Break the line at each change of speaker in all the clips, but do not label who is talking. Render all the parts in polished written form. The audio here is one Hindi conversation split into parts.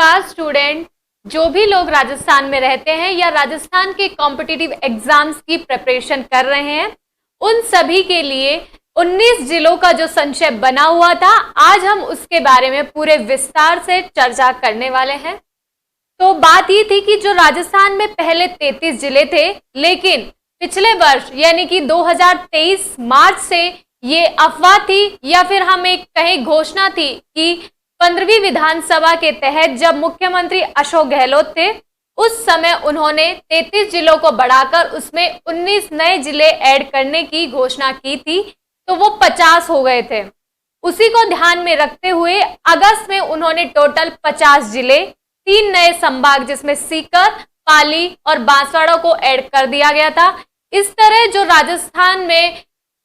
नमस्कार स्टूडेंट, जो भी लोग राजस्थान में रहते हैं या राजस्थान के कॉम्पिटिटिव एग्जाम्स की प्रिपरेशन कर रहे हैं, उन सभी के लिए 19 जिलों का जो संचय बना हुआ था, आज हम उसके बारे में पूरे विस्तार से चर्चा करने वाले हैं। तो बात ये थी कि जो राजस्थान में पहले 33 जिले थे, लेकिन पिछले वर्ष यानी कि 2023 मार्च से ये अफवाह थी या फिर हम एक कहीं घोषणा थी कि 15वीं विधानसभा के तहत जब मुख्यमंत्री अशोक गहलोत थे, उस समय उन्होंने 33 जिलों को बढ़ाकर उसमें 19 नए जिले ऐड करने की घोषणा की थी, तो वो 50 हो गए थे। उसी को ध्यान में रखते हुए अगस्त में उन्होंने टोटल 50 जिले, 3 नए संभाग जिसमें सीकर, पाली और बांसवाड़ा को ऐड कर दिया गया था। इस तरह जो राजस्थान में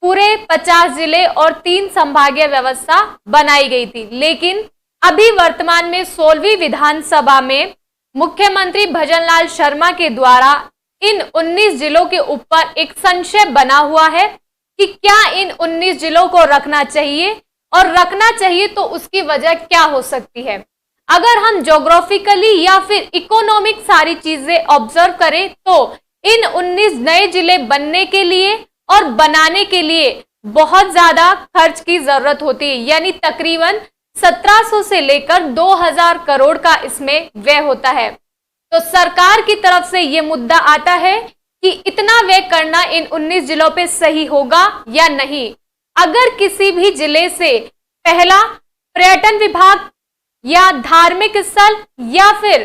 पूरे 50 जिले और 3 संभागीय व्यवस्था बनाई गई थी, लेकिन अभी वर्तमान में 16वीं विधानसभा में मुख्यमंत्री भजनलाल शर्मा के द्वारा इन 19 जिलों के ऊपर एक संशय बना हुआ है कि क्या इन 19 जिलों को रखना चाहिए, और रखना चाहिए तो उसकी वजह क्या हो सकती है। अगर हम ज्योग्राफिकली या फिर इकोनॉमिक सारी चीजें ऑब्जर्व करें तो इन 19 नए जिले बनने के लिए और बनाने के लिए बहुत ज्यादा खर्च की जरूरत होती है, यानी तकरीबन 1700 से लेकर 2000 करोड़ का इसमें व्यय होता है। तो सरकार की तरफ से यह मुद्दा आता है कि इतना व्यय करना इन 19 जिलों पे सही होगा या नहीं। अगर किसी भी जिले से पहला पर्यटन विभाग या धार्मिक स्थल या फिर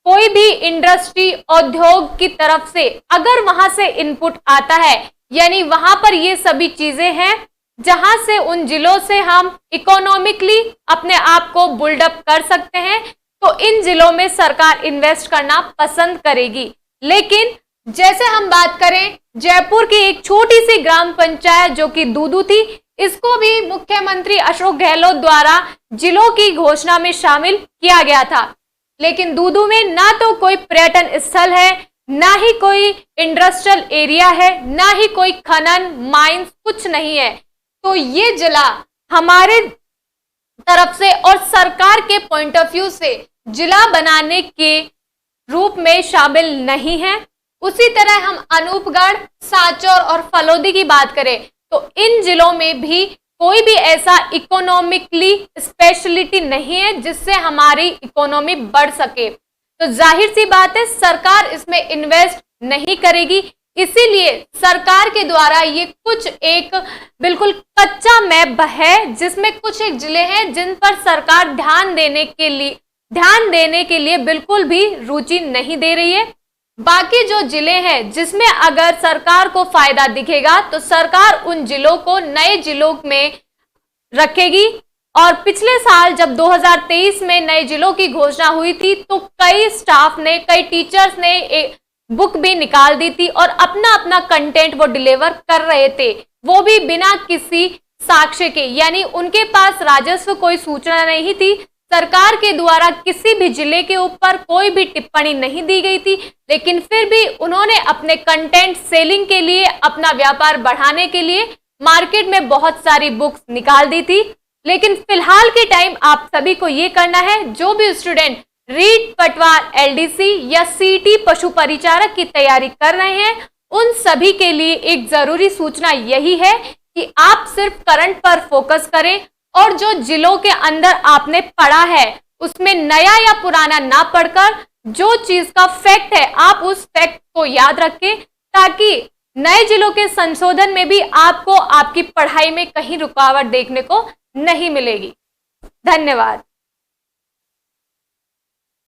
कोई भी इंडस्ट्री उद्योग की तरफ से अगर वहां से इनपुट आता है, यानी वहां पर ये सभी चीजें हैं जहां से उन जिलों से हम इकोनॉमिकली अपने आप को बिल्डअप कर सकते हैं, तो इन जिलों में सरकार इन्वेस्ट करना पसंद करेगी। लेकिन जैसे हम बात करें जयपुर की एक छोटी सी ग्राम पंचायत जो कि दूदू थी, इसको भी मुख्यमंत्री अशोक गहलोत द्वारा जिलों की घोषणा में शामिल किया गया था, लेकिन दूदू में ना तो कोई पर्यटन स्थल है, ना ही कोई इंडस्ट्रियल एरिया है, ना ही कोई खनन माइंस, कुछ नहीं है। तो ये जिला हमारे तरफ से और सरकार के पॉइंट ऑफ व्यू से जिला बनाने के रूप में शामिल नहीं है। उसी तरह हम अनूपगढ़, सांचौर और फलोदी की बात करें तो इन जिलों में भी कोई भी ऐसा इकोनॉमिकली स्पेशलिटी नहीं है जिससे हमारी इकोनॉमी बढ़ सके। तो जाहिर सी बात है सरकार इसमें इन्वेस्ट नहीं करेगी, इसीलिए सरकार के द्वारा ये कुछ एक बिल्कुल कच्चा मैप है जिसमें कुछ एक जिले हैं जिन पर सरकार ध्यान देने के लिए बिल्कुल भी रुचि नहीं दे रही है। बाकी जो जिले हैं जिसमें अगर सरकार को फायदा दिखेगा तो सरकार उन जिलों को नए जिलों में रखेगी। और पिछले साल जब 2023 में नए जिलों की घोषणा हुई थी तो कई स्टाफ ने, कई टीचर्स ने एक बुक भी निकाल दी थी और अपना अपना कंटेंट वो डिलीवर कर रहे थे, वो भी बिना किसी साक्ष्य के, यानी उनके पास राजस्व कोई सूचना नहीं थी, सरकार के द्वारा किसी भी जिले के ऊपर कोई भी टिप्पणी नहीं दी गई थी, लेकिन फिर भी उन्होंने अपने कंटेंट सेलिंग के लिए, अपना व्यापार बढ़ाने के लिए मार्केट में बहुत सारी बुक्स निकाल दी थी। लेकिन फिलहाल के टाइम आप सभी को ये करना है, जो भी स्टूडेंट रीट पटवार एलडीसी या सीटी पशु परिचारक की तैयारी कर रहे हैं, उन सभी के लिए एक जरूरी सूचना यही है कि आप सिर्फ करंट पर फोकस करें और जो जिलों के अंदर आपने पढ़ा है उसमें नया या पुराना ना पढ़कर जो चीज का फैक्ट है आप उस फैक्ट को याद रखें, ताकि नए जिलों के संशोधन में भी आपको आपकी पढ़ाई में कहीं रुकावट देखने को नहीं मिलेगी। धन्यवाद।